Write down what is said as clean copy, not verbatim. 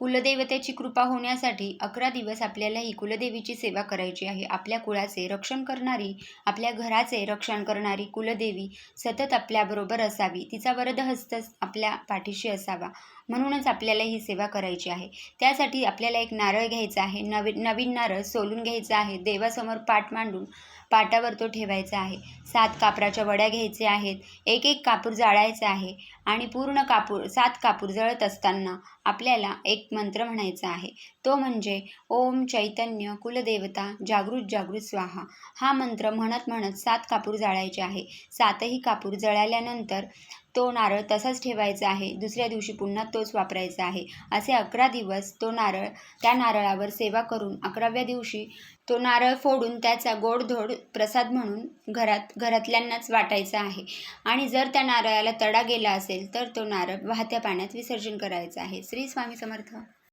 कुलदेवतेची कृपा होण्यासाठी 11 दिवस आपल्याला ही कुलदेवीची सेवा करायची आहे. आपल्या कुळाचे रक्षण करणारी, आपल्या घराचे रक्षण करणारी कुलदेवी सतत आपल्याबरोबर असावी. तिचा वरदहस्त आपल्या पाठीशी असावा. म्हणूनच आपल्याला ही सेवा करायची आहे. त्यासाठी आपल्याला एक नारळ घ्यायचा आहे. नवीन नारळ सोलून घ्यायचा आहे. देवासमोर पाट मांडून पाटावर तो ठेवायचा आहे. 7 कापराच्या वड्या घ्यायच्या आहेत. एक कापूर जाळायचा आहे आणि पूर्ण 7 कापूर जळत असताना आपल्याला एक मंत्र म्हणायचा आहे. तो म्हणजे ओम चैतन्य कुलदेवता जागृत जागृत स्वाहा. हा मंत्र म्हणत म्हणत 7 कापूर जाळायचे आहे. 7ही कापूर जळाल्यानंतर तो नारळ तसाच ठेवायचा आहे. दुसऱ्या दिवशी पुन्हा तोच वापरायचा आहे. असे 11 दिवस त्या नारळावर सेवा करून 11व्या दिवशी तो नारळ फोडून त्याचा गोडधोड प्रसाद म्हणून घरातल्यांनाच वाटायचा आहे. आणि जर त्या नारळाला तडा गेला असेल तर तो नारळ वाहत्या पाण्यात विसर्जन करायचा आहे. श्री स्वामी समर्थ.